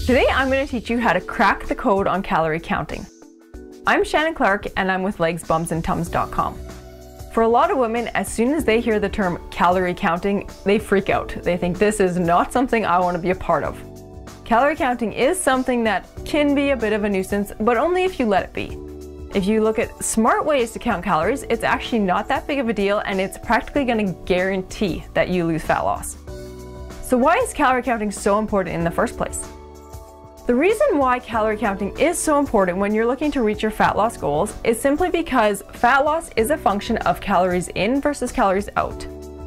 Today I'm going to teach you how to crack the code on calorie counting. I'm Shannon Clark and I'm with legsbumsandtums.com. For a lot of women, as soon as they hear the term calorie counting, they freak out. They think this is not something I want to be a part of. Calorie counting is something that can be a bit of a nuisance, but only if you let it be. If you look at smart ways to count calories, it's actually not that big of a deal and it's practically going to guarantee that you lose fat loss. So why is calorie counting so important in the first place? The reason why calorie counting is so important when you're looking to reach your fat loss goals is simply because fat loss is a function of calories in versus calories out.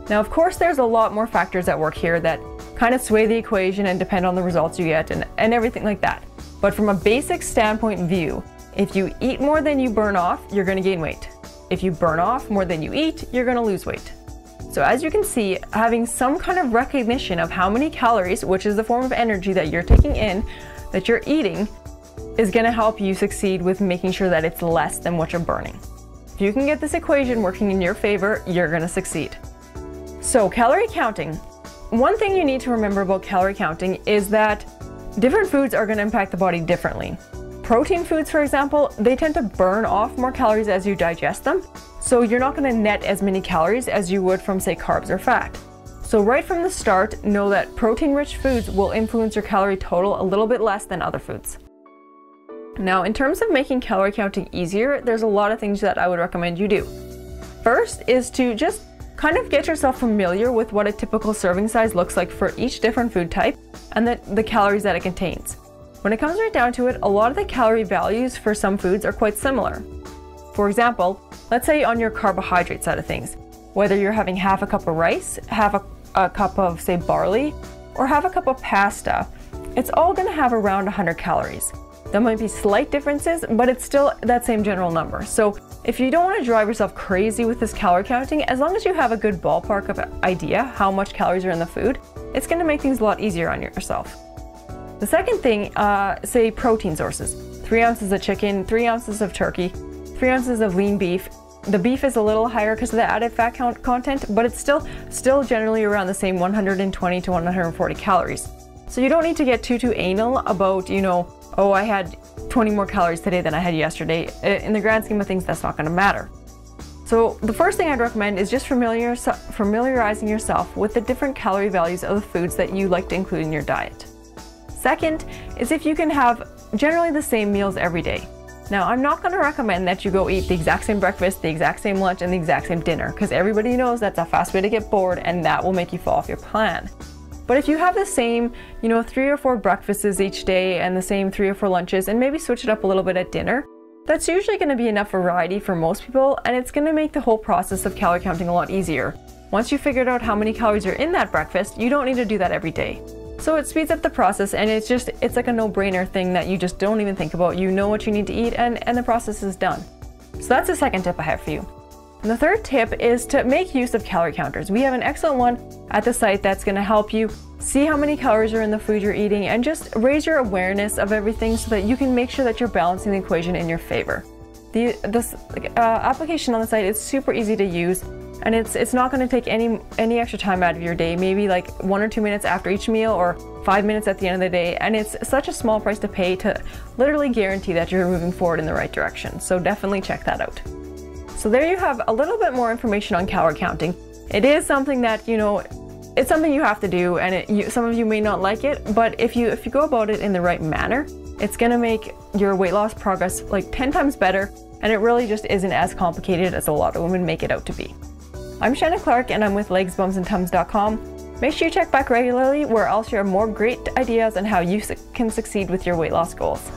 Now, of course, there's a lot more factors at work here that kind of sway the equation and depend on the results you get and everything like that. But from a basic standpoint view, if you eat more than you burn off, you're going to gain weight. If you burn off more than you eat, you're going to lose weight. So as you can see, having some kind of recognition of how many calories, which is the form of energy that you're taking in, that you're eating, is going to help you succeed with making sure that it's less than what you're burning. If you can get this equation working in your favor, you're going to succeed. So calorie counting. One thing you need to remember about calorie counting is that different foods are going to impact the body differently. Protein foods, for example, they tend to burn off more calories as you digest them, so you're not going to net as many calories as you would from, say, carbs or fat. So right from the start, know that protein-rich foods will influence your calorie total a little bit less than other foods. Now, in terms of making calorie counting easier, there's a lot of things that I would recommend you do. First is to just kind of get yourself familiar with what a typical serving size looks like for each different food type and the calories that it contains. When it comes right down to it, a lot of the calorie values for some foods are quite similar. For example, let's say on your carbohydrate side of things, whether you're having half a cup of rice, half a cup of, say, barley, or half a cup of pasta, it's all going to have around 100 calories. There might be slight differences, but it's still that same general number. So if you don't want to drive yourself crazy with this calorie counting, as long as you have a good ballpark of idea how much calories are in the food, it's going to make things a lot easier on yourself. The second thing, say protein sources. 3 ounces of chicken, 3 ounces of turkey, 3 ounces of lean beef. The beef is a little higher because of the added fat content, but it's still generally around the same 120 to 140 calories. So you don't need to get too anal about, oh, I had 20 more calories today than I had yesterday. In the grand scheme of things, that's not going to matter. So the first thing I'd recommend is just familiarizing yourself with the different calorie values of the foods that you like to include in your diet. Second is if you can have generally the same meals every day. Now, I'm not going to recommend that you go eat the exact same breakfast, the exact same lunch, and the exact same dinner, because everybody knows that's a fast way to get bored and that will make you fall off your plan. But if you have the same, 3 or 4 breakfasts each day and the same 3 or 4 lunches and maybe switch it up a little bit at dinner, that's usually going to be enough variety for most people, and it's going to make the whole process of calorie counting a lot easier. Once you figured out how many calories are in that breakfast, you don't need to do that every day. So it speeds up the process, and it's like a no-brainer thing that you just don't even think about. You know what you need to eat and the process is done. So that's the second tip I have for you. And the third tip is to make use of calorie counters. We have an excellent one at the site that's going to help you see how many calories are in the food you're eating and just raise your awareness of everything so that you can make sure that you're balancing the equation in your favor. This application on the site is super easy to use, and it's not going to take any extra time out of your day, maybe like 1 or 2 minutes after each meal or 5 minutes at the end of the day, and it's such a small price to pay to literally guarantee that you're moving forward in the right direction. So definitely check that out. So there you have a little bit more information on calorie counting. It is something that, it's something you have to do, and some of you may not like it, but if you go about it in the right manner, it's going to make your weight loss progress like 10 times better, and it really just isn't as complicated as a lot of women make it out to be. I'm Shannon Clark and I'm with legsbumsandtums.com. Make sure you check back regularly where I'll share more great ideas on how you can succeed with your weight loss goals.